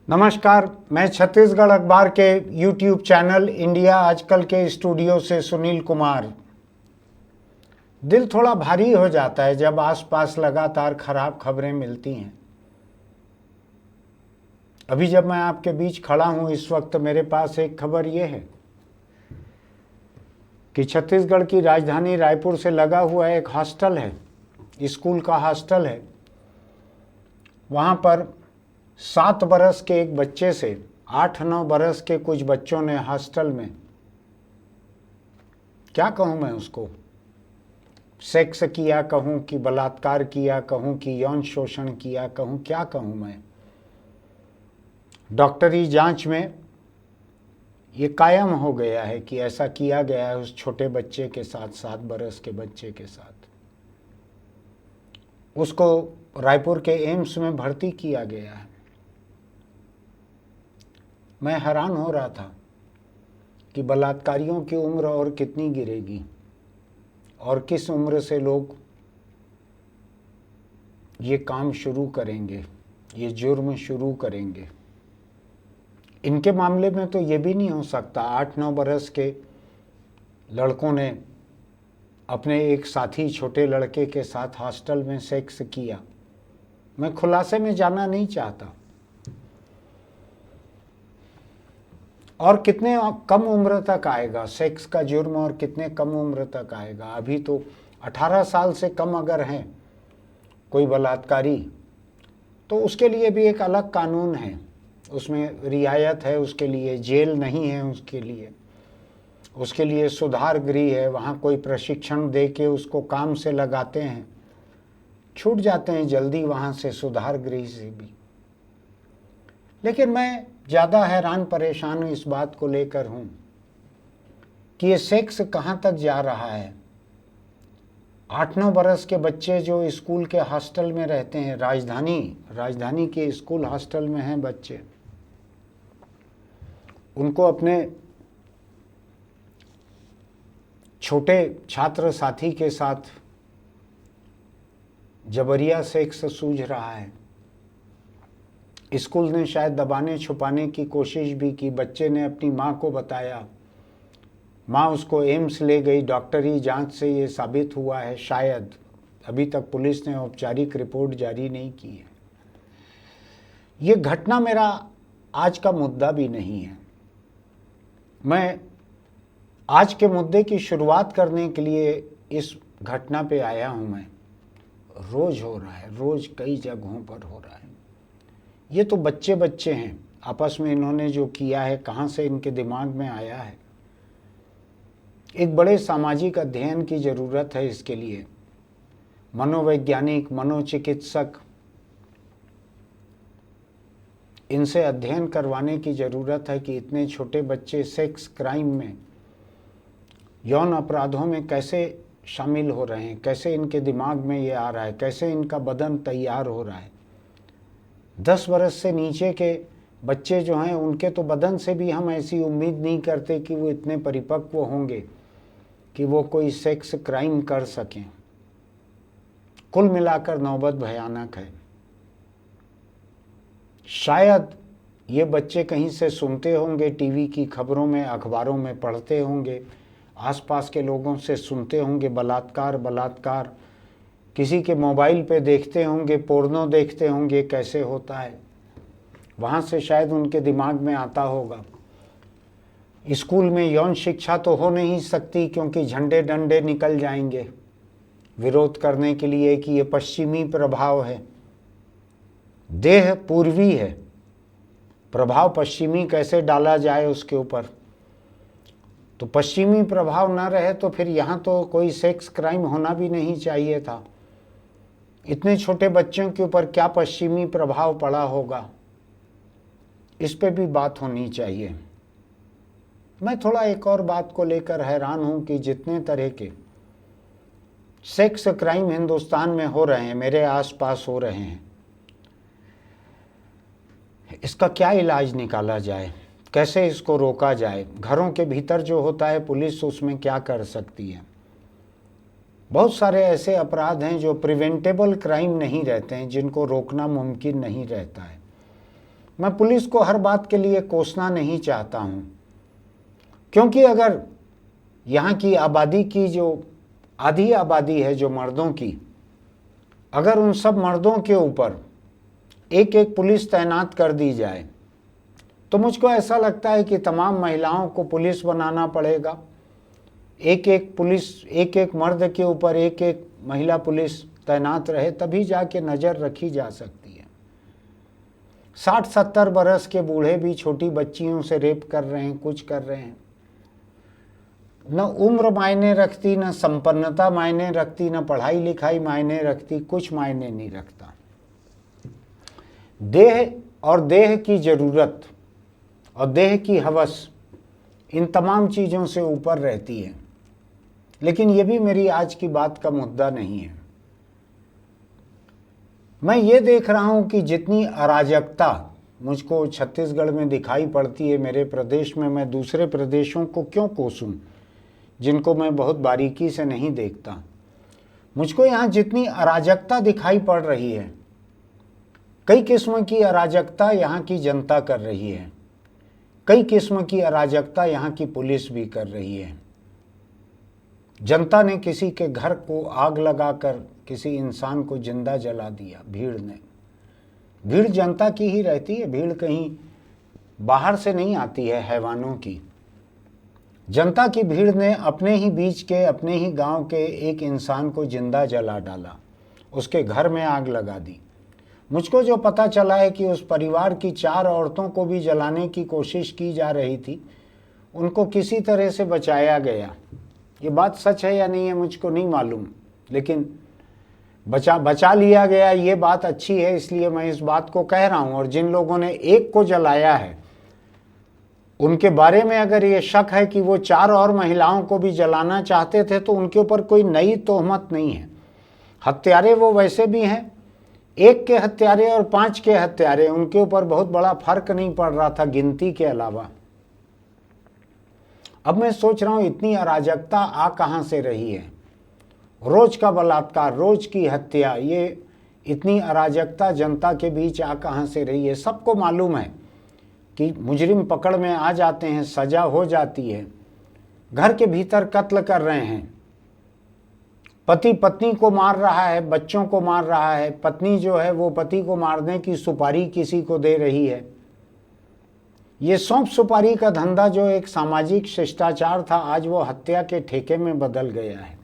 नमस्कार, मैं छत्तीसगढ़ अखबार के YouTube चैनल इंडिया आजकल के स्टूडियो से सुनील कुमार। दिल थोड़ा भारी हो जाता है जब आसपास लगातार खराब खबरें मिलती हैं। अभी जब मैं आपके बीच खड़ा हूं, इस वक्त मेरे पास एक खबर यह है कि छत्तीसगढ़ की राजधानी रायपुर से लगा हुआ एक हॉस्टल है, स्कूल का हॉस्टल है। वहां पर 7 बरस के एक बच्चे से 8-9 बरस के कुछ बच्चों ने हॉस्टल में, क्या कहूँ मैं उसको, सेक्स किया कहूँ कि बलात्कार किया कहूँ कि यौन शोषण किया कहूँ, क्या कहूँ मैं। डॉक्टरी जांच में ये कायम हो गया है कि ऐसा किया गया है उस छोटे बच्चे के साथ, 7 बरस के बच्चे के साथ। उसको रायपुर के एम्स में भर्ती किया गया है। मैं हैरान हो रहा था कि बलात्कारियों की उम्र और कितनी गिरेगी और किस उम्र से लोग ये काम शुरू करेंगे, ये जुर्म शुरू करेंगे। इनके मामले में तो ये भी नहीं हो सकता 8-9 बरस के लड़कों ने अपने एक साथी छोटे लड़के के साथ हॉस्टल में सेक्स किया। मैं खुलासे में जाना नहीं चाहता। और कितने कम उम्र तक आएगा सेक्स का जुर्म, और कितने कम उम्र तक आएगा। अभी तो 18 साल से कम अगर हैं कोई बलात्कारी तो उसके लिए भी एक अलग कानून है, उसमें रियायत है, उसके लिए जेल नहीं है, उसके लिए सुधार गृह है। वहाँ कोई प्रशिक्षण दे के उसको काम से लगाते हैं, छूट जाते हैं जल्दी वहाँ से, सुधार गृह से भी। लेकिन मैं ज़्यादा हैरान परेशान इस बात को लेकर हूँ कि ये सेक्स कहाँ तक जा रहा है। 8-9 बरस के बच्चे जो स्कूल के हॉस्टल में रहते हैं, राजधानी के स्कूल हॉस्टल में हैं बच्चे, उनको अपने छोटे छात्र साथी के साथ जबरिया सेक्स सूझ रहा है। स्कूल ने शायद दबाने छुपाने की कोशिश भी की। बच्चे ने अपनी माँ को बताया, माँ उसको एम्स ले गई। डॉक्टरी जांच से ये साबित हुआ है, शायद, अभी तक पुलिस ने औपचारिक रिपोर्ट जारी नहीं की है। ये घटना मेरा आज का मुद्दा भी नहीं है। मैं आज के मुद्दे की शुरुआत करने के लिए इस घटना पे आया हूँ। मैं रोज हो रहा है, रोज कई जगहों पर हो रहा है। ये तो बच्चे हैं, आपस में इन्होंने जो किया है, कहाँ से इनके दिमाग में आया है। एक बड़े सामाजिक अध्ययन की ज़रूरत है इसके लिए। मनोवैज्ञानिक, मनोचिकित्सक, इनसे अध्ययन करवाने की ज़रूरत है कि इतने छोटे बच्चे सेक्स क्राइम में, यौन अपराधों में कैसे शामिल हो रहे हैं, कैसे इनके दिमाग में ये आ रहा है, कैसे इनका बदन तैयार हो रहा है। 10 बरस से नीचे के बच्चे जो हैं, उनके तो बदन से भी हम ऐसी उम्मीद नहीं करते कि वो इतने परिपक्व होंगे कि वो कोई सेक्स क्राइम कर सकें। कुल मिलाकर नौबत भयानक है। शायद ये बच्चे कहीं से सुनते होंगे, टीवी की खबरों में, अखबारों में पढ़ते होंगे, आसपास के लोगों से सुनते होंगे बलात्कार, किसी के मोबाइल पे देखते होंगे, पोर्नो देखते होंगे कैसे होता है, वहाँ से शायद उनके दिमाग में आता होगा। स्कूल में यौन शिक्षा तो हो नहीं सकती क्योंकि झंडे डंडे निकल जाएंगे विरोध करने के लिए कि ये पश्चिमी प्रभाव है। देह पूर्वी है, प्रभाव पश्चिमी कैसे डाला जाए उसके ऊपर। तो पश्चिमी प्रभाव ना रहे तो फिर यहाँ तो कोई सेक्स क्राइम होना भी नहीं चाहिए था। इतने छोटे बच्चों के ऊपर क्या पश्चिमी प्रभाव पड़ा होगा, इस पे भी बात होनी चाहिए। मैं थोड़ा एक और बात को लेकर हैरान हूँ कि जितने तरह के सेक्स क्राइम हिंदुस्तान में हो रहे हैं, मेरे आसपास हो रहे हैं, इसका क्या इलाज निकाला जाए, कैसे इसको रोका जाए। घरों के भीतर जो होता है, पुलिस उसमें क्या कर सकती है। बहुत सारे ऐसे अपराध हैं जो प्रिवेंटेबल क्राइम नहीं रहते हैं, जिनको रोकना मुमकिन नहीं रहता है। मैं पुलिस को हर बात के लिए कोसना नहीं चाहता हूँ, क्योंकि अगर यहाँ की आबादी की जो आधी आबादी है जो मर्दों की, अगर उन सब मर्दों के ऊपर एक एक पुलिस तैनात कर दी जाए तो मुझको ऐसा लगता है कि तमाम महिलाओं को पुलिस बनाना पड़ेगा। एक एक मर्द के ऊपर एक एक महिला पुलिस तैनात रहे, तभी जाके नज़र रखी जा सकती है। 60-70 बरस के बूढ़े भी छोटी बच्चियों से रेप कर रहे हैं, कुछ कर रहे हैं। न उम्र मायने रखती, न संपन्नता मायने रखती, न पढ़ाई लिखाई मायने रखती, कुछ मायने नहीं रखता। देह और देह की ज़रूरत और देह की हवस इन तमाम चीज़ों से ऊपर रहती है। लेकिन ये भी मेरी आज की बात का मुद्दा नहीं है। मैं ये देख रहा हूँ कि जितनी अराजकता मुझको छत्तीसगढ़ में दिखाई पड़ती है, मेरे प्रदेश में, मैं दूसरे प्रदेशों को क्यों कोसूं जिनको मैं बहुत बारीकी से नहीं देखता। मुझको यहाँ जितनी अराजकता दिखाई पड़ रही है, कई किस्म की अराजकता यहाँ की जनता कर रही है, कई किस्म की अराजकता यहाँ की पुलिस भी कर रही है। जनता ने किसी के घर को आग लगाकर किसी इंसान को जिंदा जला दिया, भीड़ ने। भीड़ जनता की ही रहती है, भीड़ कहीं बाहर से नहीं आती है हैवानों की। जनता की भीड़ ने अपने ही बीच के, अपने ही गांव के एक इंसान को जिंदा जला डाला, उसके घर में आग लगा दी। मुझको जो पता चला है कि उस परिवार की 4 औरतों को भी जलाने की कोशिश की जा रही थी, उनको किसी तरह से बचाया गया। ये बात सच है या नहीं है मुझको नहीं मालूम, लेकिन बचा लिया गया, ये बात अच्छी है, इसलिए मैं इस बात को कह रहा हूँ। और जिन लोगों ने एक को जलाया है, उनके बारे में अगर ये शक है कि वो 4 और महिलाओं को भी जलाना चाहते थे, तो उनके ऊपर कोई नई तोहमत नहीं है। हत्यारे वो वैसे भी हैं, 1 के हत्यारे और 5 के हत्यारे, उनके ऊपर बहुत बड़ा फर्क नहीं पड़ रहा था गिनती के अलावा। अब मैं सोच रहा हूँ इतनी अराजकता आ कहाँ से रही है। रोज का बलात्कार, रोज की हत्या, ये इतनी अराजकता जनता के बीच आ कहाँ से रही है। सबको मालूम है कि मुजरिम पकड़ में आ जाते हैं, सजा हो जाती है, घर के भीतर कत्ल कर रहे हैं, पति पत्नी को मार रहा है, बच्चों को मार रहा है, पत्नी जो है वो पति को मारने की सुपारी किसी को दे रही है। ये सौंप सुपारी का धंधा जो एक सामाजिक शिष्टाचार था, आज वो हत्या के ठेके में बदल गया है।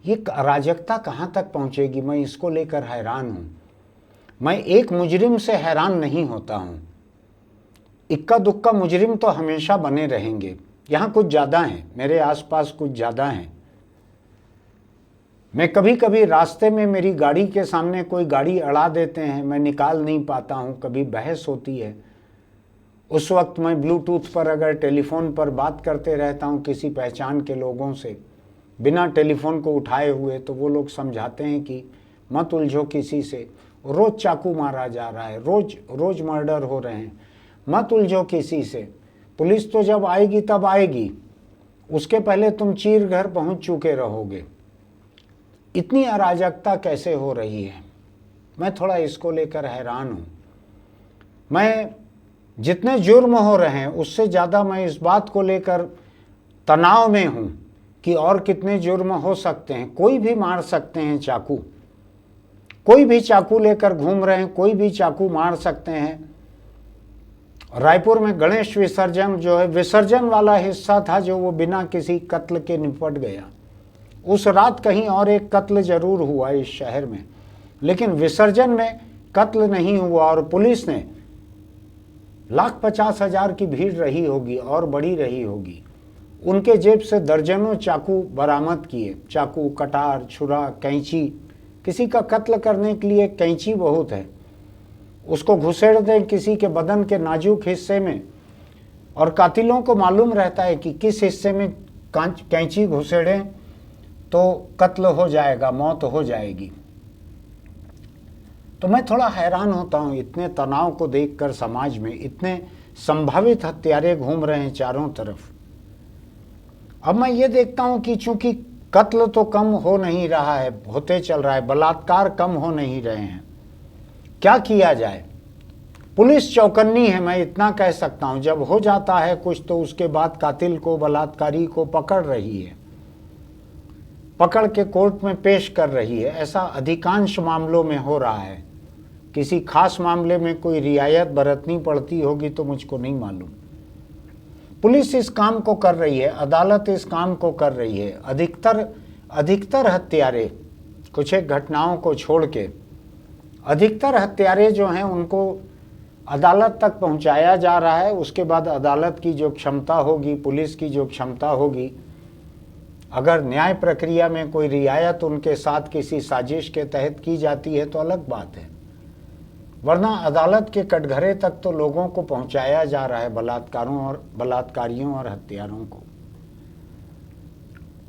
ये अराजकता कहाँ तक पहुँचेगी, मैं इसको लेकर हैरान हूँ। मैं एक मुजरिम से हैरान नहीं होता हूँ, इक्का दुक्का मुजरिम तो हमेशा बने रहेंगे। यहाँ कुछ ज़्यादा हैं, मेरे आसपास कुछ ज़्यादा हैं। मैं कभी कभी रास्ते में मेरी गाड़ी के सामने कोई गाड़ी अड़ा देते हैं, मैं निकाल नहीं पाता हूँ, कभी बहस होती है। उस वक्त मैं ब्लूटूथ पर अगर टेलीफोन पर बात करते रहता हूँ किसी पहचान के लोगों से, बिना टेलीफोन को उठाए हुए, तो वो लोग समझाते हैं कि मत उलझो किसी से, रोज़ चाकू मारा जा रहा है, रोज मर्डर हो रहे हैं, मत उलझो किसी से, पुलिस तो जब आएगी तब आएगी, उसके पहले तुम चीर घर पहुँच चुके रहोगे। इतनी अराजकता कैसे हो रही है, मैं थोड़ा इसको लेकर हैरान हूँ। मैं जितने जुर्म हो रहे हैं उससे ज़्यादा मैं इस बात को लेकर तनाव में हूँ कि और कितने जुर्म हो सकते हैं। कोई भी मार सकते हैं चाकू, कोई भी चाकू लेकर घूम रहे हैं, कोई भी चाकू मार सकते हैं। रायपुर में गणेश विसर्जन जो है, विसर्जन वाला हिस्सा था जो वो बिना किसी कत्ल के निपट गया। उस रात कहीं और एक कत्ल जरूर हुआ इस शहर में, लेकिन विसर्जन में कत्ल नहीं हुआ। और पुलिस ने 1,50,000 की भीड़ रही होगी और बड़ी रही होगी, उनके जेब से दर्जनों चाकू बरामद किए, चाकू, कटार, छुरा, कैंची। किसी का कत्ल करने के लिए कैंची बहुत है, उसको घुसेड़ दें किसी के बदन के नाजुक हिस्से में, और कातिलों को मालूम रहता है कि किस हिस्से में कैंची घुसेड़ें तो कत्ल हो जाएगा, मौत हो जाएगी। तो मैं थोड़ा हैरान होता हूँ इतने तनाव को देखकर। समाज में इतने संभावित हत्यारे घूम रहे हैं चारों तरफ। अब मैं ये देखता हूँ कि चूंकि कत्ल तो कम हो नहीं रहा है, होते चल रहा है, बलात्कार कम हो नहीं रहे हैं, क्या किया जाए। पुलिस चौकन्नी है, मैं इतना कह सकता हूं। जब हो जाता है कुछ तो उसके बाद कातिल को, बलात्कारी को पकड़ रही है, पकड़ के कोर्ट में पेश कर रही है। ऐसा अधिकांश मामलों में हो रहा है। किसी खास मामले में कोई रियायत बरतनी पड़ती होगी तो मुझको नहीं मालूम। पुलिस इस काम को कर रही है, अदालत इस काम को कर रही है। अधिकतर हत्यारे, कुछ एक घटनाओं को छोड़ के, अधिकतर हत्यारे जो हैं उनको अदालत तक पहुंचाया जा रहा है। उसके बाद अदालत की जो क्षमता होगी, पुलिस की जो क्षमता होगी, अगर न्याय प्रक्रिया में कोई रियायत उनके साथ किसी साजिश के तहत की जाती है तो अलग बात है, वरना अदालत के कटघरे तक तो लोगों को पहुंचाया जा रहा है, बलात्कारियों और हत्यारों को।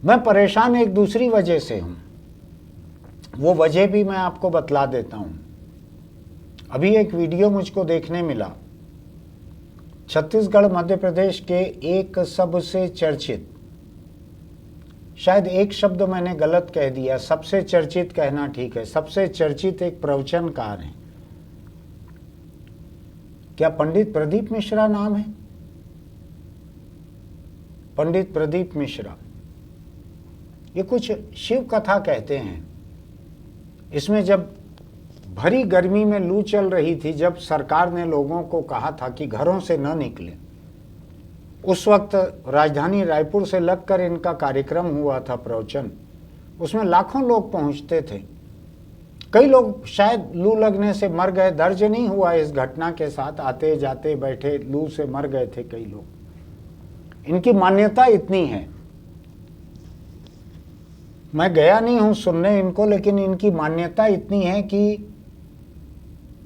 मैं परेशान एक दूसरी वजह से हूं, वो वजह भी मैं आपको बतला देता हूं। अभी एक वीडियो मुझको देखने मिला, छत्तीसगढ़ मध्य प्रदेश के एक सबसे चर्चित, शायद एक शब्द मैंने गलत कह दिया, सबसे चर्चित कहना ठीक है, सबसे चर्चित एक प्रवचनकार हैं। क्या पंडित प्रदीप मिश्रा नाम है? पंडित प्रदीप मिश्रा, ये कुछ शिव कथा कहते हैं। इसमें जब भरी गर्मी में लू चल रही थी, जब सरकार ने लोगों को कहा था कि घरों से न निकलें, उस वक्त राजधानी रायपुर से लगकर इनका कार्यक्रम हुआ था, प्रवचन। उसमें लाखों लोग पहुंचते थे। कई लोग शायद लू लगने से मर गए, दर्ज नहीं हुआ इस घटना के साथ, आते जाते बैठे लू से मर गए थे कई लोग। इनकी मान्यता इतनी है, मैं गया नहीं हूं सुनने इनको, लेकिन इनकी मान्यता इतनी है कि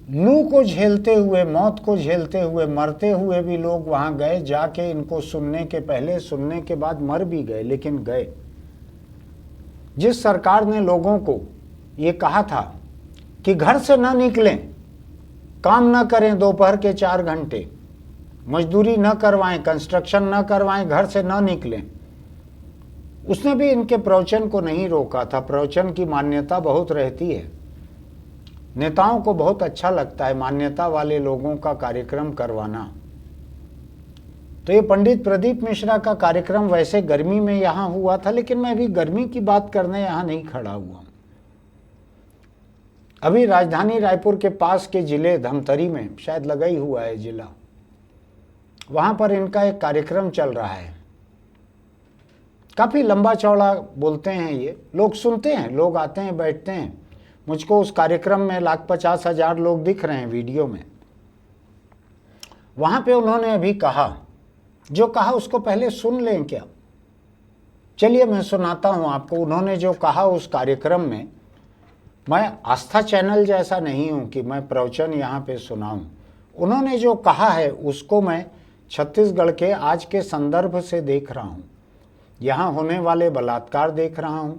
लू को झेलते हुए, मौत को झेलते हुए, मरते हुए भी लोग वहां गए, जाके इनको सुनने के पहले, सुनने के बाद मर भी गए, लेकिन गए। जिस सरकार ने लोगों को ये कहा था कि घर से ना निकलें, काम ना करें दोपहर के 4 घंटे, मजदूरी न करवाएं, कंस्ट्रक्शन न करवाएं, घर से ना निकलें, उसने भी इनके प्रवचन को नहीं रोका था। प्रवचन की मान्यता बहुत रहती है, नेताओं को बहुत अच्छा लगता है मान्यता वाले लोगों का कार्यक्रम करवाना। तो ये पंडित प्रदीप मिश्रा का कार्यक्रम वैसे गर्मी में यहां हुआ था, लेकिन मैं अभी गर्मी की बात करने यहां नहीं खड़ा हुआ। अभी राजधानी रायपुर के पास के जिले धमतरी में, शायद लगा ही हुआ है जिला, वहां पर इनका एक कार्यक्रम चल रहा है। काफी लंबा चौड़ा बोलते हैं ये, लोग सुनते हैं, लोग आते हैं, बैठते हैं। मुझको उस कार्यक्रम में 1,50,000 लोग दिख रहे हैं वीडियो में। वहां पे उन्होंने अभी कहा, जो कहा उसको पहले सुन लें क्या? चलिए मैं सुनाता हूं आपको। उन्होंने जो कहा उस कार्यक्रम में, मैं आस्था चैनल जैसा नहीं हूं कि मैं प्रवचन यहां पे सुनाऊं। उन्होंने जो कहा है उसको मैं छत्तीसगढ़ के आज के संदर्भ से देख रहा हूं, यहां होने वाले बलात्कार देख रहा हूं,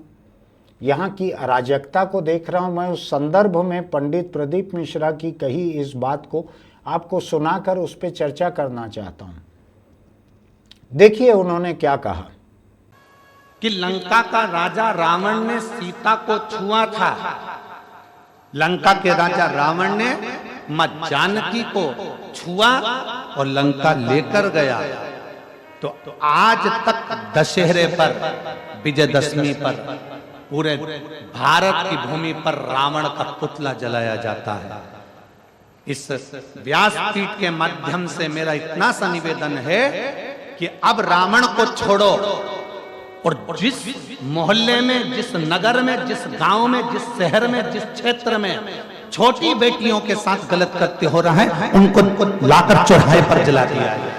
यहाँ की अराजकता को देख रहा हूं। मैं उस संदर्भ में पंडित प्रदीप मिश्रा की कही इस बात को आपको सुनाकर उस पर चर्चा करना चाहता हूं। देखिए उन्होंने क्या कहा कि लंका का राजा रावण ने सीता को छुआ था। लंका के राजा रावण ने मां जानकी को छुआ और लंका लेकर गया। तो आज तक दशहरे पर, विजयदशमी पर पूरे भारत की भूमि पर रावण का पुतला जलाया जाता है। इस व्यासपीठ के माध्यम से मेरा इतना सा निवेदन है कि अब रावण को छोड़ो और जिस मोहल्ले में, जिस नगर में, जिस गांव में, जिस शहर में, जिस क्षेत्र में छोटी बेटियों के साथ गलत करते हो रहा है, उनको लाकर चौराहे पर जला दिया है।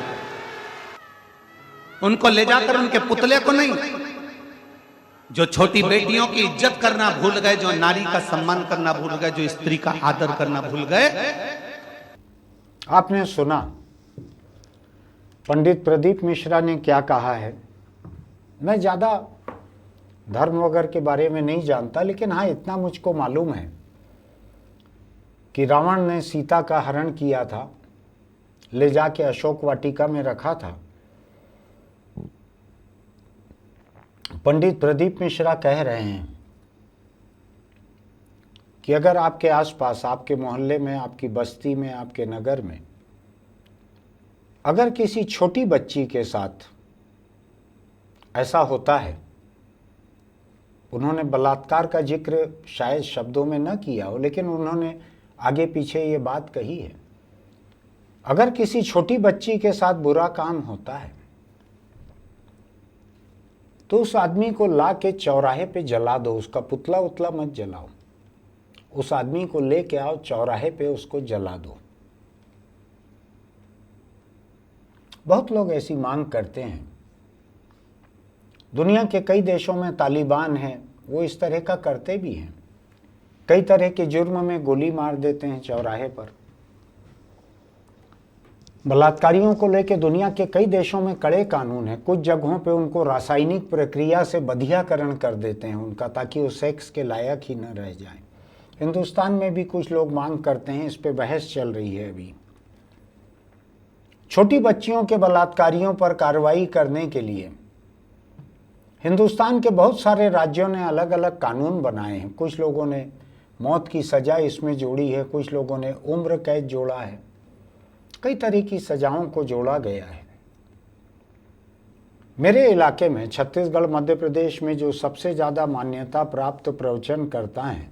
उनको ले जाकर उनके पुतले को नहीं, जो छोटी बेटियों की इज्जत करना भूल गए, जो नारी का सम्मान करना भूल गए, जो स्त्री का आदर करना भूल गए। आपने सुना पंडित प्रदीप मिश्रा ने क्या कहा है। मैं ज़्यादा धर्म वगैरह के बारे में नहीं जानता, लेकिन हाँ इतना मुझको मालूम है कि रावण ने सीता का हरण किया था, ले जाके अशोक वाटिका में रखा था। पंडित प्रदीप मिश्रा कह रहे हैं कि अगर आपके आसपास, आपके मोहल्ले में, आपकी बस्ती में, आपके नगर में अगर किसी छोटी बच्ची के साथ ऐसा होता है, उन्होंने बलात्कार का जिक्र शायद शब्दों में न किया हो, लेकिन उन्होंने आगे पीछे ये बात कही है, अगर किसी छोटी बच्ची के साथ बुरा काम होता है तो उस आदमी को ला के चौराहे पे जला दो, उसका पुतला उतला मत जलाओ, उस आदमी को लेके आओ चौराहे पे, उसको जला दो। बहुत लोग ऐसी मांग करते हैं। दुनिया के कई देशों में तालिबान है, वो इस तरह का करते भी हैं। कई तरह के जुर्म में गोली मार देते हैं चौराहे पर। बलात्कारियों को लेकर दुनिया के कई देशों में कड़े कानून हैं। कुछ जगहों पे उनको रासायनिक प्रक्रिया से बधियाकरण कर देते हैं उनका, ताकि वो सेक्स के लायक ही न रह जाएं। हिंदुस्तान में भी कुछ लोग मांग करते हैं, इस पे बहस चल रही है अभी। छोटी बच्चियों के बलात्कारियों पर कार्रवाई करने के लिए हिंदुस्तान के बहुत सारे राज्यों ने अलग अलग कानून बनाए हैं। कुछ लोगों ने मौत की सजा इसमें जोड़ी है, कुछ लोगों ने उम्र कैद जोड़ा है, कई तरह की सजाओं को जोड़ा गया है। मेरे इलाके में छत्तीसगढ़, मध्य प्रदेश में जो सबसे ज़्यादा मान्यता प्राप्त प्रवचनकर्ता हैं,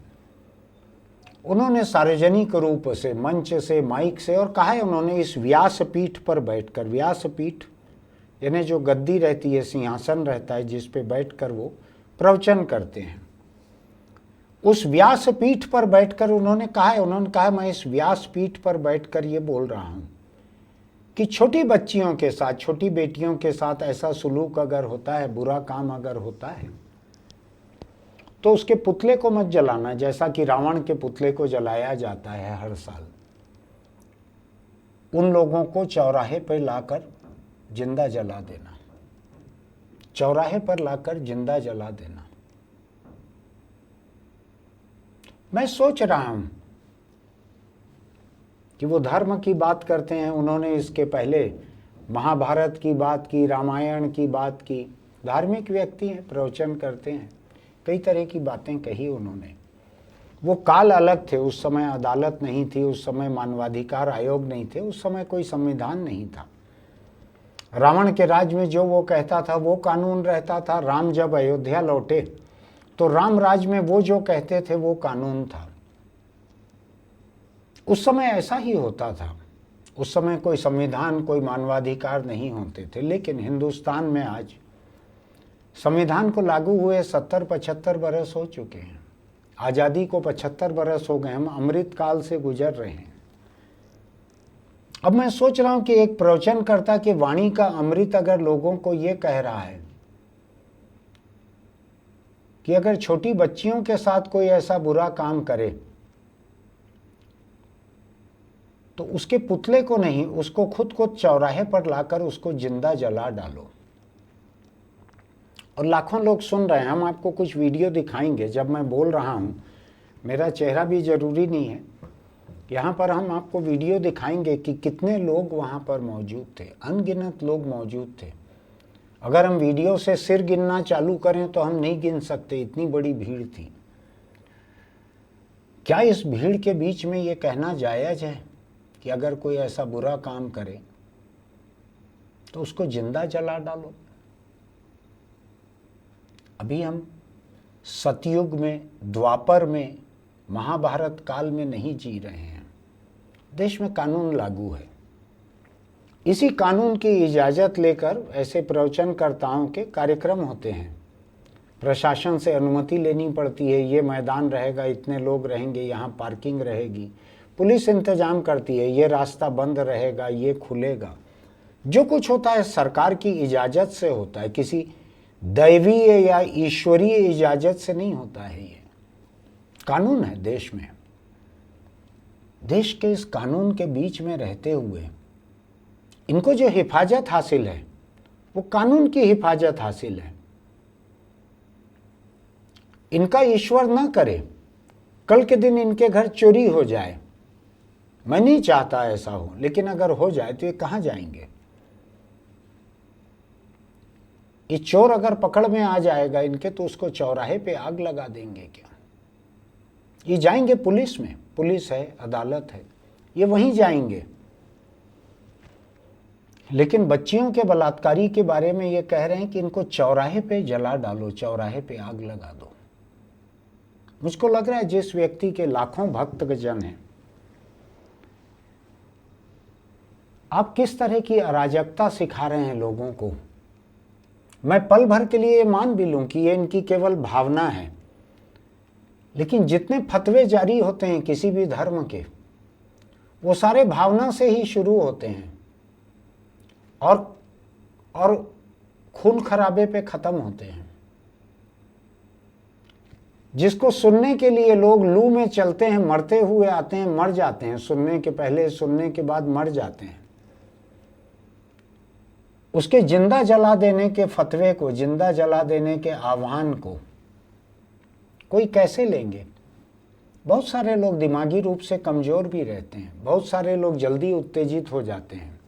उन्होंने सार्वजनिक रूप से, मंच से, माइक से, और कहा है उन्होंने इस व्यासपीठ पर बैठकर, व्यासपीठ यानी जो गद्दी रहती है, सिंहासन रहता है जिस पे बैठकर वो प्रवचन करते हैं, उस व्यासपीठ पर बैठकर उन्होंने कहा मैं इस व्यासपीठ पर बैठकर ये बोल रहा हूँ कि छोटी बच्चियों के साथ, छोटी बेटियों के साथ ऐसा सुलूक अगर होता है, बुरा काम अगर होता है, तो उसके पुतले को मत जलाना, जैसा कि रावण के पुतले को जलाया जाता है हर साल। उन लोगों को चौराहे पर लाकर जिंदा जला देना, चौराहे पर लाकर जिंदा जला देना। मैं सोच रहा हूं कि वो धर्म की बात करते हैं, उन्होंने इसके पहले महाभारत की बात की, रामायण की बात की, धार्मिक व्यक्ति हैं, प्रवचन करते हैं, कई तरह की बातें कही उन्होंने। वो काल अलग थे, उस समय अदालत नहीं थी, उस समय मानवाधिकार आयोग नहीं थे, उस समय कोई संविधान नहीं था। रावण के राज में जो वो कहता था वो कानून रहता था। राम जब अयोध्या लौटे तो राम राज में वो जो कहते थे वो कानून था। उस समय ऐसा ही होता था। उस समय कोई संविधान, कोई मानवाधिकार नहीं होते थे। लेकिन हिंदुस्तान में आज संविधान को लागू हुए 70-75 बरस हो चुके हैं। आज़ादी को 75 बरस हो गए। हम अमृत काल से गुजर रहे हैं। अब मैं सोच रहा हूं कि एक प्रवचनकर्ता की वाणी का अमृत अगर लोगों को ये कह रहा है कि अगर छोटी बच्चियों के साथ कोई ऐसा बुरा काम करे तो उसके पुतले को नहीं, उसको खुद को चौराहे पर लाकर उसको जिंदा जला डालो। और लाखों लोग सुन रहे हैं। हम आपको कुछ वीडियो दिखाएंगे। जब मैं बोल रहा हूं, मेरा चेहरा भी जरूरी नहीं है, यहाँ पर हम आपको वीडियो दिखाएंगे कि कितने लोग वहाँ पर मौजूद थे। अनगिनत लोग मौजूद थे। अगर हम वीडियो से सिर गिनना चालू करें तो हम नहीं गिन सकते, इतनी बड़ी भीड़ थी। क्या इस भीड़ के बीच में ये कहना जायज़ है कि अगर कोई ऐसा बुरा काम करे तो उसको जिंदा जला डालो? अभी हम सतयुग में, द्वापर में, महाभारत काल में नहीं जी रहे हैं। देश में कानून लागू है। इसी कानून की इजाज़त लेकर ऐसे प्रवचनकर्ताओं के कार्यक्रम होते हैं। प्रशासन से अनुमति लेनी पड़ती है। ये मैदान रहेगा, इतने लोग रहेंगे, यहाँ पार्किंग रहेगी, पुलिस इंतजाम करती है, ये रास्ता बंद रहेगा, ये खुलेगा। जो कुछ होता है सरकार की इजाज़त से होता है, किसी दैवीय या ईश्वरीय इजाज़त से नहीं होता है। ये कानून है देश में। देश के इस कानून के बीच में रहते हुए इनको जो हिफाजत हासिल है वो कानून की हिफाजत हासिल है। इनका ईश्वर ना करे कल के दिन इनके घर चोरी हो जाए। मैं नहीं चाहता ऐसा हो, लेकिन अगर हो जाए तो ये कहां जाएंगे? ये चोर अगर पकड़ में आ जाएगा इनके तो उसको चौराहे पे आग लगा देंगे क्या? ये जाएंगे पुलिस में, पुलिस है, अदालत है, ये वहीं जाएंगे। लेकिन बच्चियों के बलात्कारी के बारे में ये कह रहे हैं कि इनको चौराहे पे जला डालो, चौराहे पे आग लगा दो। मुझको लग रहा है जिस व्यक्ति के लाखों भक्तजन हैं, आप किस तरह की अराजकता सिखा रहे हैं लोगों को। मैं पल भर के लिए मान भी लूं कि ये इनकी केवल भावना है, लेकिन जितने फतवे जारी होते हैं किसी भी धर्म के, वो सारे भावना से ही शुरू होते हैं और खून खराबे पे खत्म होते हैं। जिसको सुनने के लिए लोग लू में चलते हैं, मरते हुए आते हैं, मर जाते हैं, सुनने के पहले, सुनने के बाद मर जाते हैं। उसके जिंदा जला देने के फतवे को, जिंदा जला देने के आह्वान को कोई कैसे लेंगे? बहुत सारे लोग दिमागी रूप से कमजोर भी रहते हैं, बहुत सारे लोग जल्दी उत्तेजित हो जाते हैं।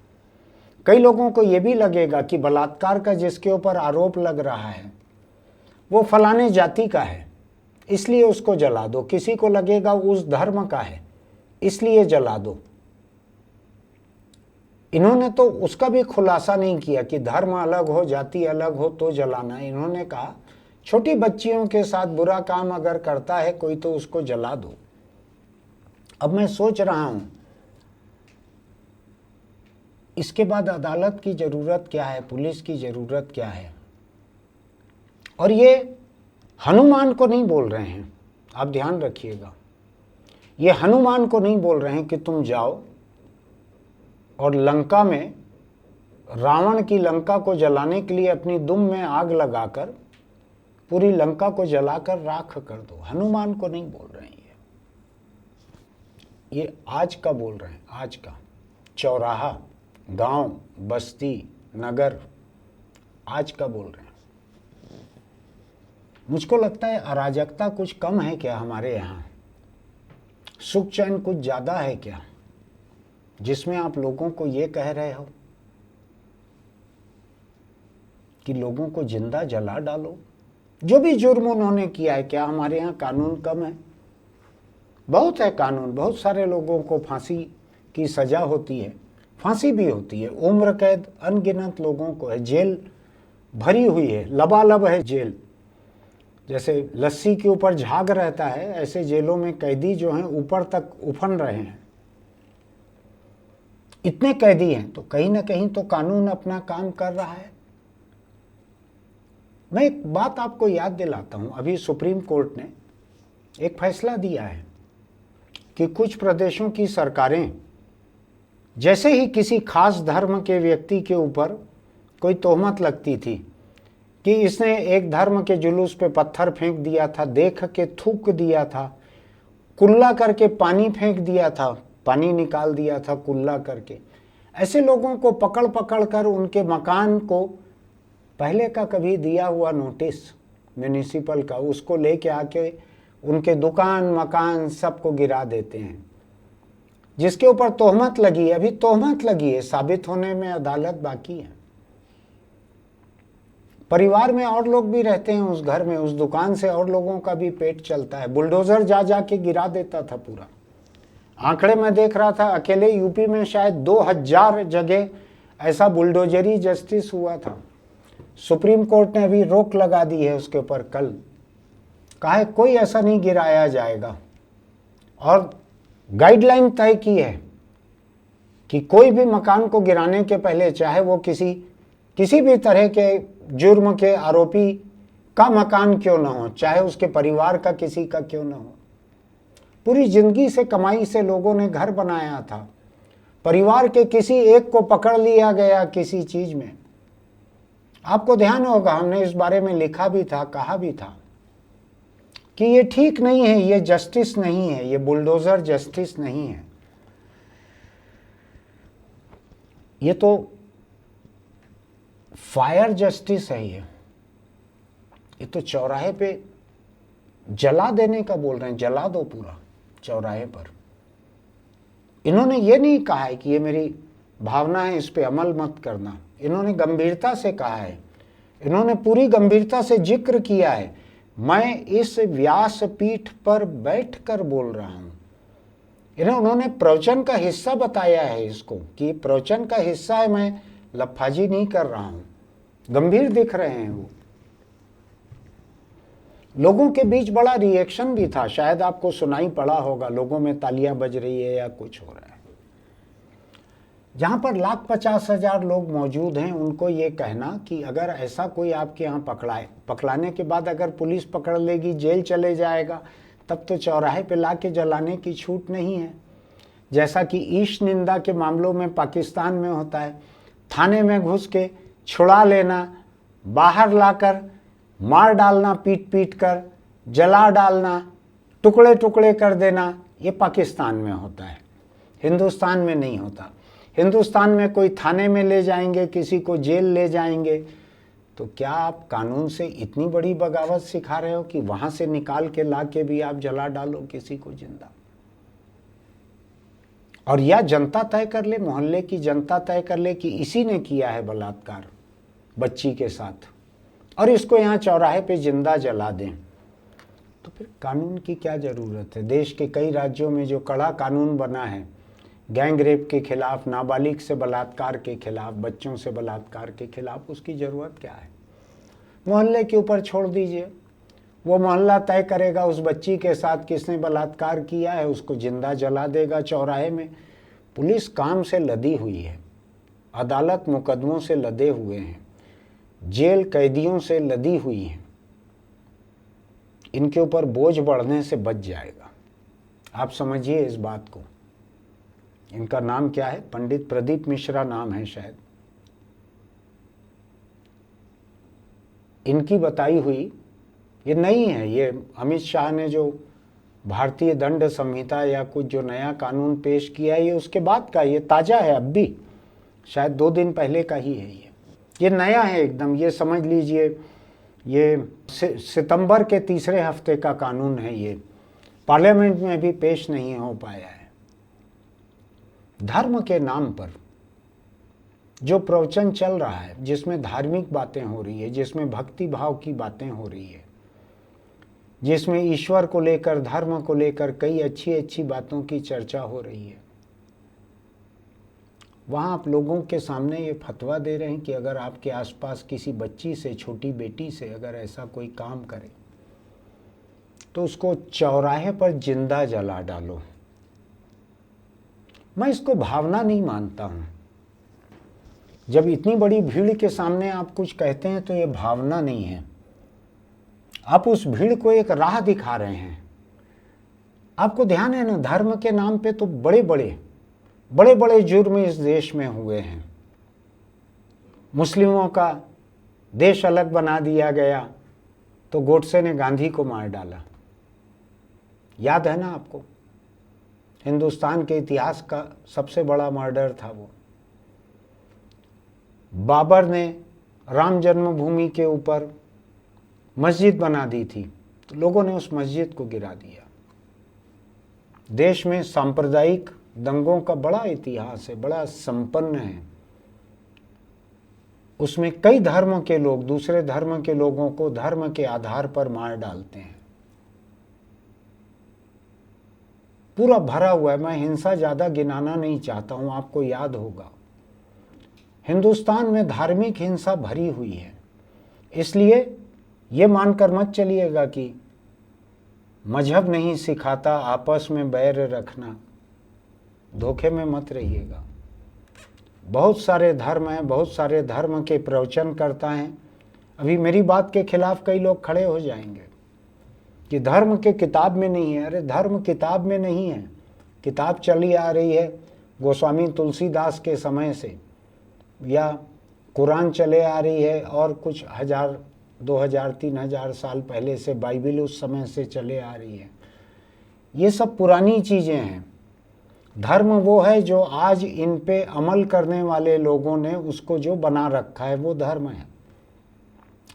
कई लोगों को यह भी लगेगा कि बलात्कार का जिसके ऊपर आरोप लग रहा है वो फलाने जाति का है, इसलिए उसको जला दो। किसी को लगेगा उस धर्म का है, इसलिए जला दो। इन्होंने तो उसका भी खुलासा नहीं किया कि धर्म अलग हो, जाति अलग हो तो जलाना। इन्होंने कहा छोटी बच्चियों के साथ बुरा काम अगर करता है कोई तो उसको जला दो। अब मैं सोच रहा हूं इसके बाद अदालत की जरूरत क्या है, पुलिस की जरूरत क्या है? और ये हनुमान को नहीं बोल रहे हैं, आप ध्यान रखिएगा। ये हनुमान को नहीं बोल रहे हैं कि तुम जाओ और लंका में, रावण की लंका को जलाने के लिए अपनी दुम में आग लगाकर पूरी लंका को जलाकर राख कर दो। हनुमान को नहीं बोल रहे हैं, ये आज का बोल रहे हैं, आज का चौराहा, गांव, बस्ती, नगर, आज का बोल रहे हैं। मुझको लगता है अराजकता कुछ कम है क्या हमारे यहाँ? सुख चैन कुछ ज्यादा है क्या, जिसमें आप लोगों को ये कह रहे हो कि लोगों को जिंदा जला डालो? जो भी जुर्म उन्होंने किया है, क्या हमारे यहाँ कानून कम है? बहुत है कानून, बहुत सारे लोगों को फांसी की सजा होती है, फांसी भी होती है, उम्र कैद अनगिनत लोगों को है, जेल भरी हुई है, लबालब है जेल। जैसे लस्सी के ऊपर झाग रहता है, ऐसे जेलों में कैदी जो हैं ऊपर तक उफन रहे हैं। इतने कैदी हैं तो कहीं ना कहीं तो कानून अपना काम कर रहा है। मैं एक बात आपको याद दिलाता हूं, अभी सुप्रीम कोर्ट ने एक फैसला दिया है कि कुछ प्रदेशों की सरकारें जैसे ही किसी खास धर्म के व्यक्ति के ऊपर कोई तोहमत लगती थी कि इसने एक धर्म के जुलूस पे पत्थर फेंक दिया था, देख के थूक दिया था, कुल्ला करके पानी फेंक दिया था, पानी निकाल दिया था कुल्ला करके, ऐसे लोगों को पकड़ पकड़ कर उनके मकान को, पहले का कभी दिया हुआ नोटिस म्यूनिसिपल का, उसको लेके आके उनके दुकान मकान सबको गिरा देते हैं। जिसके ऊपर तोहमत लगी है, अभी तोहमत लगी है, साबित होने में अदालत बाकी है। परिवार में और लोग भी रहते हैं उस घर में, उस दुकान से और लोगों का भी पेट चलता है। बुलडोजर जा जा के गिरा देता था पूरा। आंकड़े में देख रहा था, अकेले यूपी में शायद 2000 जगह ऐसा बुलडोजरी जस्टिस हुआ था। सुप्रीम कोर्ट ने अभी रोक लगा दी है उसके ऊपर, कल कहा है कोई ऐसा नहीं गिराया जाएगा, और गाइडलाइन तय की है कि कोई भी मकान को गिराने के पहले, चाहे वो किसी भी तरह के जुर्म के आरोपी का मकान क्यों ना हो, चाहे उसके परिवार का किसी का क्यों ना हो, पूरी जिंदगी से कमाई से लोगों ने घर बनाया था, परिवार के किसी एक को पकड़ लिया गया किसी चीज में, आपको ध्यान होगा हमने इस बारे में लिखा भी था, कहा भी था कि ये ठीक नहीं है, ये जस्टिस नहीं है, ये बुलडोजर जस्टिस नहीं है। ये तो फायर जस्टिस है। ये तो चौराहे पे जला देने का बोल रहे हैं, जला दो पूरा चौराहे पर। इन्होंने ये नहीं कहा है कि ये मेरी भावना है, इस पे अमल मत करना। इन्होंने गंभीरता से कहा है, इन्होंने पूरी गंभीरता से जिक्र किया है मैं इस व्यासपीठ पर बैठकर बोल रहा हूं। उन्होंने प्रवचन का हिस्सा बताया है इसको कि प्रवचन का हिस्सा है, मैं लफाजी नहीं कर रहा हूं। गंभीर दिख रहे हैं वो। लोगों के बीच बड़ा रिएक्शन भी था, शायद आपको सुनाई पड़ा होगा, लोगों में तालियां बज रही है या कुछ हो रहा है। जहां पर 1,50,000 लोग मौजूद हैं, उनको ये कहना कि अगर ऐसा कोई आपके यहाँ पकड़ाने के बाद अगर पुलिस पकड़ लेगी, जेल चले जाएगा, तब तो चौराहे पे ला के जलाने की छूट नहीं है, जैसा कि ईश निंदा के मामलों में पाकिस्तान में होता है। थाने में घुस के छुड़ा लेना, बाहर लाकर मार डालना, पीट पीट कर जला डालना, टुकड़े टुकड़े कर देना, ये पाकिस्तान में होता है, हिंदुस्तान में नहीं होता। हिंदुस्तान में कोई थाने में ले जाएंगे, किसी को जेल ले जाएंगे, तो क्या आप कानून से इतनी बड़ी बगावत सिखा रहे हो कि वहां से निकाल के ला के भी आप जला डालो किसी को जिंदा? और या जनता तय कर ले, मोहल्ले की जनता तय कर ले कि इसी ने किया है बलात्कार बच्ची के साथ, और इसको यहाँ चौराहे पे जिंदा जला दें, तो फिर कानून की क्या जरूरत है? देश के कई राज्यों में जो कड़ा कानून बना है गैंग रेप के खिलाफ, नाबालिग से बलात्कार के खिलाफ, बच्चों से बलात्कार के खिलाफ, उसकी ज़रूरत क्या है? मोहल्ले के ऊपर छोड़ दीजिए, वो मोहल्ला तय करेगा उस बच्ची के साथ किसने बलात्कार किया है, उसको जिंदा जला देगा चौराहे में। पुलिस काम से लदी हुई है, अदालत मुकदमों से लदे हुए हैं, जेल कैदियों से लदी हुई है, इनके ऊपर बोझ बढ़ने से बच जाएगा। आप समझिए इस बात को। इनका नाम क्या है? पंडित प्रदीप मिश्रा नाम है शायद। इनकी बताई हुई, ये नहीं है, ये अमित शाह ने जो भारतीय दंड संहिता या कुछ जो नया कानून पेश किया है, ये उसके बाद का, ये ताज़ा है, अब भी शायद 2 दिन पहले का ही है। ये नया है एकदम। ये समझ लीजिए ये सितंबर के तीसरे हफ्ते का कानून है। ये पार्लियामेंट में भी पेश नहीं हो पाया है। धर्म के नाम पर जो प्रवचन चल रहा है, जिसमें धार्मिक बातें हो रही है, जिसमें भक्ति भाव की बातें हो रही है, जिसमें ईश्वर को लेकर, धर्म को लेकर कई अच्छी अच्छी बातों की चर्चा हो रही है, वहाँ आप लोगों के सामने ये फतवा दे रहे हैं कि अगर आपके आसपास किसी बच्ची से, छोटी बेटी से अगर ऐसा कोई काम करे तो उसको चौराहे पर जिंदा जला डालो। मैं इसको भावना नहीं मानता हूँ। जब इतनी बड़ी भीड़ के सामने आप कुछ कहते हैं तो ये भावना नहीं है, आप उस भीड़ को एक राह दिखा रहे हैं। आपको ध्यान है ना, धर्म के नाम पे तो बड़े बड़े जुर्म इस देश में हुए हैं। मुस्लिमों का देश अलग बना दिया गया तो गोडसे ने गांधी को मार डाला, याद है ना आपको? हिंदुस्तान के इतिहास का सबसे बड़ा मर्डर था वो। बाबर ने राम जन्मभूमि के ऊपर मस्जिद बना दी थी तो लोगों ने उस मस्जिद को गिरा दिया। देश में सांप्रदायिक दंगों का बड़ा इतिहास है, बड़ा संपन्न है। उसमें कई धर्मों के लोग दूसरे धर्म के लोगों को धर्म के आधार पर मार डालते हैं। पूरा भरा हुआ है। मैं हिंसा ज्यादा गिनाना नहीं चाहता हूं, आपको याद होगा हिंदुस्तान में धार्मिक हिंसा भरी हुई है। इसलिए ये मानकर मत चलिएगा कि मजहब नहीं सिखाता आपस में बैर रखना, धोखे में मत रहिएगा। बहुत सारे धर्म हैं, बहुत सारे धर्म के प्रवचन करता हैं। अभी मेरी बात के खिलाफ कई लोग खड़े हो जाएंगे कि धर्म के किताब में नहीं है। अरे धर्म किताब में नहीं है, किताब चली आ रही है गोस्वामी तुलसीदास के समय से, या कुरान चले आ रही है और कुछ 1000, 2000, 3000 साल पहले से बाइबिल उस समय से चले आ रही है। ये सब पुरानी चीज़ें हैं। धर्म वो है जो आज इन पे अमल करने वाले लोगों ने उसको जो बना रखा है, वो धर्म है।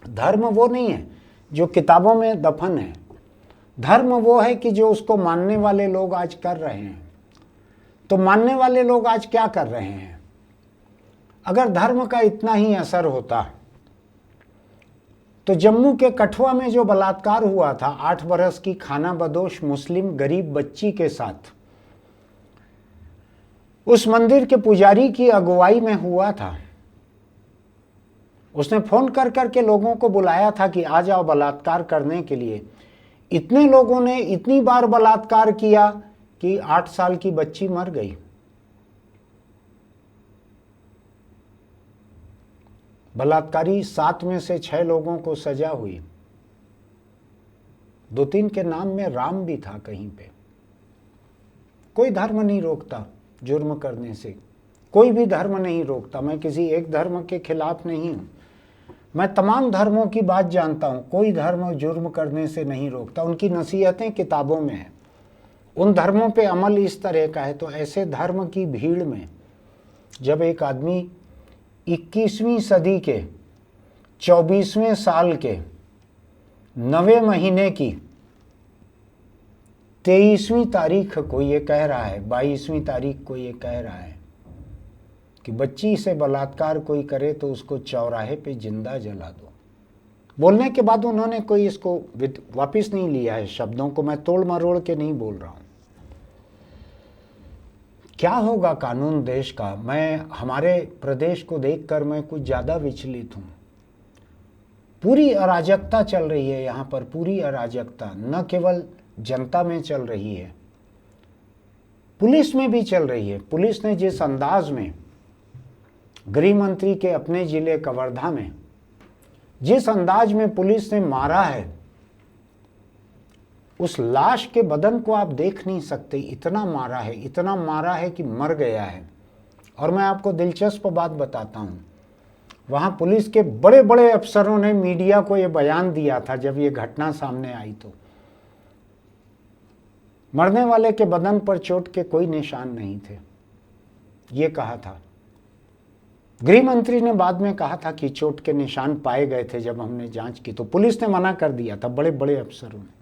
धर्म वो नहीं है जो किताबों में दफन है। धर्म वो है कि जो उसको मानने वाले लोग आज कर रहे हैं। तो मानने वाले लोग आज क्या कर रहे हैं? अगर धर्म का इतना ही असर होता तो जम्मू के कठुआ में जो बलात्कार हुआ था 8 बरस की खानाबदोश मुस्लिम गरीब बच्ची के साथ, उस मंदिर के पुजारी की अगुवाई में हुआ था। उसने फोन कर करके लोगों को बुलाया था कि आ जाओ बलात्कार करने के लिए। इतने लोगों ने इतनी बार बलात्कार किया कि 8 साल की बच्ची मर गई। बलात्कारी 7 में से 6 लोगों को सजा हुई। 2-3 के नाम में राम भी था कहीं पे। कोई धर्म नहीं रोकता जुर्म करने से, कोई भी धर्म नहीं रोकता। मैं किसी एक धर्म के खिलाफ नहीं हूं, मैं तमाम धर्मों की बात जानता हूं। कोई धर्म जुर्म करने से नहीं रोकता, उनकी नसीहतें किताबों में है, उन धर्मों पे अमल इस तरह का है। तो ऐसे धर्म की भीड़ में जब एक आदमी 21वीं सदी के 24वें साल के 9वें महीने की 23वीं तारीख को ये कह रहा है, 22वीं तारीख को ये कह रहा है कि बच्ची से बलात्कार कोई करे तो उसको चौराहे पे जिंदा जला दो। बोलने के बाद उन्होंने कोई इसको वापस नहीं लिया है, शब्दों को मैं तोड़ मरोड़ के नहीं बोल रहा हूं। क्या होगा कानून देश का? मैं हमारे प्रदेश को देखकर मैं कुछ ज़्यादा विचलित हूँ। पूरी अराजकता चल रही है यहाँ पर, पूरी अराजकता न केवल जनता में चल रही है, पुलिस में भी चल रही है। पुलिस ने जिस अंदाज में गृह मंत्री के अपने जिले कवर्धा में जिस अंदाज में पुलिस ने मारा है, उस लाश के बदन को आप देख नहीं सकते, इतना मारा है, इतना मारा है कि मर गया है। और मैं आपको दिलचस्प बात बताता हूँ, वहाँ पुलिस के बड़े बड़े अफसरों ने मीडिया को ये बयान दिया था जब ये घटना सामने आई, तो मरने वाले के बदन पर चोट के कोई निशान नहीं थे, ये कहा था। गृह मंत्री ने बाद में कहा था कि चोट के निशान पाए गए थे जब हमने जांच की, तो पुलिस ने मना कर दिया था, बड़े बड़े अफसरों ने।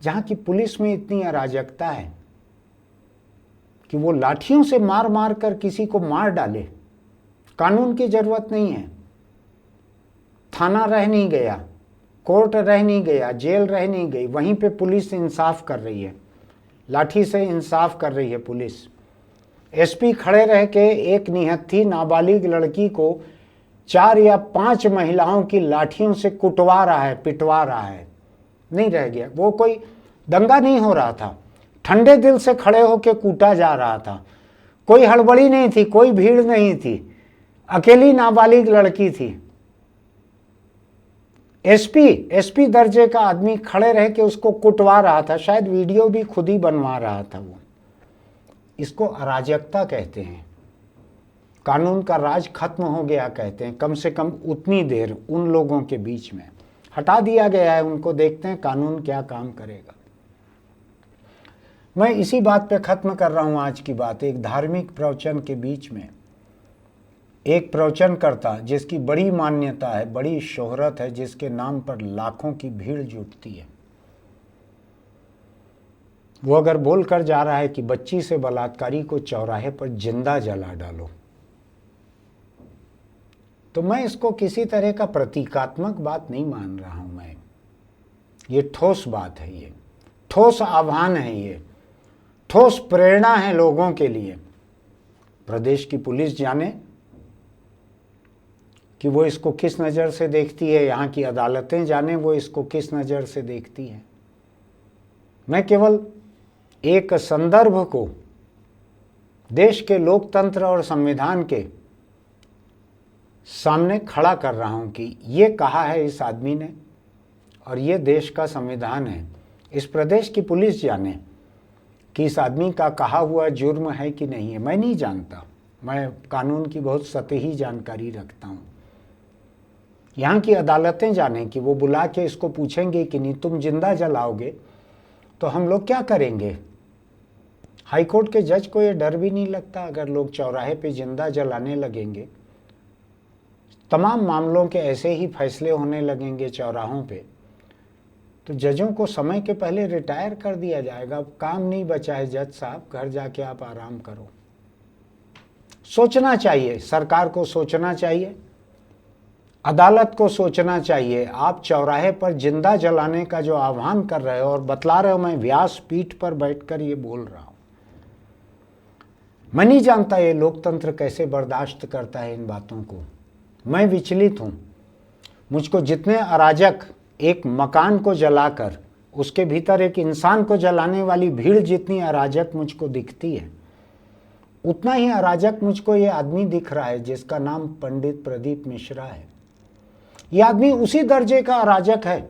जहां की पुलिस में इतनी अराजकता है कि वो लाठियों से मार मार कर किसी को मार डाले, कानून की जरूरत नहीं है। थाना रह नहीं गया, कोर्ट रह नहीं गया, जेल रह नहीं गई, वहीं पे पुलिस इंसाफ कर रही है, लाठी से इंसाफ कर रही है पुलिस। एसपी खड़े रह के एक निहत्थी नाबालिग लड़की को 4 या 5 महिलाओं की लाठियों से कुटवा रहा है, पिटवा रहा है, नहीं रह गया। वो कोई दंगा नहीं हो रहा था, ठंडे दिल से खड़े होके कूटा जा रहा था, कोई हड़बड़ी नहीं थी, कोई भीड़ नहीं थी, अकेली नाबालिग लड़की थी। एसपी दर्जे का आदमी खड़े रह के उसको कुटवा रहा था, शायद वीडियो भी खुद ही बनवा रहा था वो। इसको अराजकता कहते हैं, कानून का राज खत्म हो गया कहते हैं। कम से कम उतनी देर उन लोगों के बीच में हटा दिया गया है, उनको देखते हैं कानून क्या काम करेगा। मैं इसी बात पे खत्म कर रहा हूं आज की बात। एक धार्मिक प्रवचन के बीच में एक प्रवचनकर्ता जिसकी बड़ी मान्यता है, बड़ी शोहरत है, जिसके नाम पर लाखों की भीड़ जुटती है, वो अगर बोलकर जा रहा है कि बच्ची से बलात्कारी को चौराहे पर जिंदा जला डालो, तो मैं इसको किसी तरह का प्रतीकात्मक बात नहीं मान रहा हूं। मैं ये ठोस बात है, ये ठोस आह्वान है, ये ठोस प्रेरणा है लोगों के लिए। प्रदेश की पुलिस जाने कि वो इसको किस नज़र से देखती है, यहाँ की अदालतें जाने वो इसको किस नज़र से देखती है। मैं केवल एक संदर्भ को देश के लोकतंत्र और संविधान के सामने खड़ा कर रहा हूं कि ये कहा है इस आदमी ने और ये देश का संविधान है। इस प्रदेश की पुलिस जाने कि इस आदमी का कहा हुआ जुर्म है कि नहीं है। मैं नहीं जानता, मैं कानून की बहुत सतही जानकारी रखता हूं। यहाँ की अदालतें जाने कि वो बुला के इसको पूछेंगे कि नहीं तुम जिंदा जलाओगे तो हम लोग क्या करेंगे। हाईकोर्ट के जज को ये डर भी नहीं लगता, अगर लोग चौराहे पे जिंदा जलाने लगेंगे, तमाम मामलों के ऐसे ही फैसले होने लगेंगे चौराहों पे, तो जजों को समय के पहले रिटायर कर दिया जाएगा। अब काम नहीं बचा है जज साहब, घर जाके आप आराम करो। सोचना चाहिए, सरकार को सोचना चाहिए, अदालत को सोचना चाहिए। आप चौराहे पर जिंदा जलाने का जो आह्वान कर रहे हो और बतला रहे हो मैं व्यास पीठ पर बैठकर ये बोल रहा हूं, मैं नहीं जानता ये लोकतंत्र कैसे बर्दाश्त करता है इन बातों को। मैं विचलित हूं। मुझको जितने अराजक एक मकान को जलाकर उसके भीतर एक इंसान को जलाने वाली भीड़ जितनी अराजक मुझको दिखती है, उतना ही अराजक मुझको ये आदमी दिख रहा है जिसका नाम पंडित प्रदीप मिश्रा है। ये आदमी उसी दर्जे का अराजक है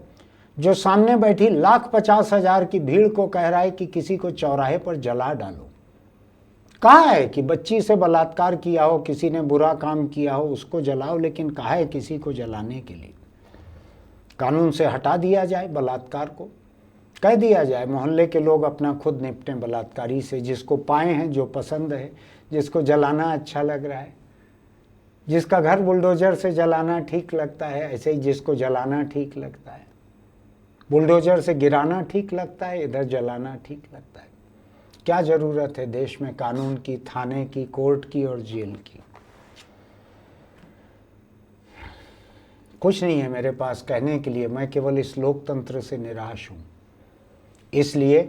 जो सामने बैठी 1,50,000 की भीड़ को कह रहा है कि किसी को चौराहे पर जला डालो। कहा है कि बच्ची से बलात्कार किया हो, किसी ने बुरा काम किया हो, उसको जलाओ, लेकिन कहा है किसी को जलाने के लिए। कानून से हटा दिया जाए बलात्कार को, कह दिया जाए मोहल्ले के लोग अपना खुद निपटें बलात्कारी से, जिसको पाए हैं, जो पसंद है, जिसको जलाना अच्छा लग रहा है, जिसका घर बुलडोजर से जलाना ठीक लगता है, ऐसे ही जिसको जलाना ठीक लगता है, बुलडोजर से गिराना ठीक लगता है, इधर जलाना ठीक लगता है। क्या जरूरत है देश में कानून की, थाने की, कोर्ट की और जेल की? कुछ नहीं है मेरे पास कहने के लिए। मैं केवल इस लोकतंत्र से निराश हूं, इसलिए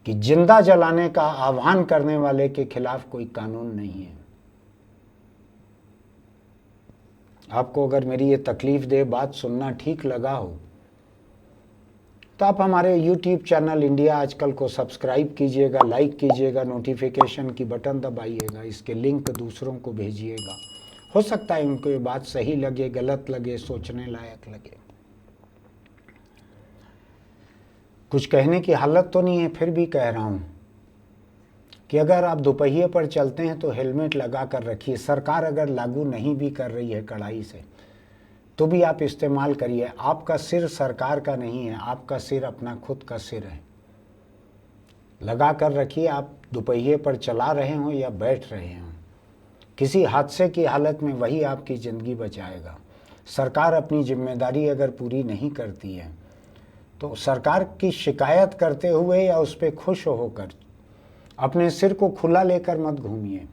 कि जिंदा जलाने का आह्वान करने वाले के खिलाफ कोई कानून नहीं है। आपको अगर मेरी ये तकलीफ दे बात सुनना ठीक लगा हो तो आप हमारे YouTube चैनल इंडिया आजकल को सब्सक्राइब कीजिएगा, लाइक कीजिएगा, नोटिफिकेशन की बटन दबाइएगा, इसके लिंक दूसरों को भेजिएगा। हो सकता है उनको ये बात सही लगे, गलत लगे, सोचने लायक लगे। कुछ कहने की हालत तो नहीं है, फिर भी कह रहा हूं कि अगर आप दोपहिए पर चलते हैं तो हेलमेट लगा कर रखिए। सरकार अगर लागू नहीं भी कर रही है कड़ाई से तो भी आप इस्तेमाल करिए। आपका सिर सरकार का नहीं है, आपका सिर अपना खुद का सिर है। लगा कर रखिए। आप दोपहिए पर चला रहे हो या बैठ रहे हो, किसी हादसे की हालत में वही आपकी ज़िंदगी बचाएगा। सरकार अपनी जिम्मेदारी अगर पूरी नहीं करती है तो सरकार की शिकायत करते हुए या उस पर खुश होकर अपने सिर को खुला लेकर मत घूमिए।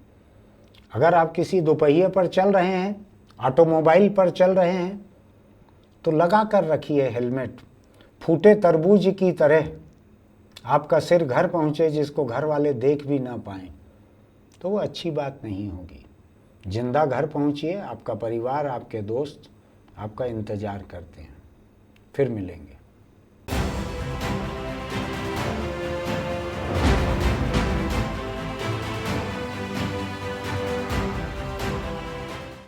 अगर आप किसी दोपहिए पर चल रहे हैं, ऑटोमोबाइल पर चल रहे हैं, तो लगा कर रखिए हेलमेट। फूटे तरबूज की तरह आपका सिर घर पहुंचे जिसको घर वाले देख भी ना पाएं, तो वो अच्छी बात नहीं होगी। जिंदा घर पहुंचिए, आपका परिवार, आपके दोस्त आपका इंतजार करते हैं। फिर मिलेंगे।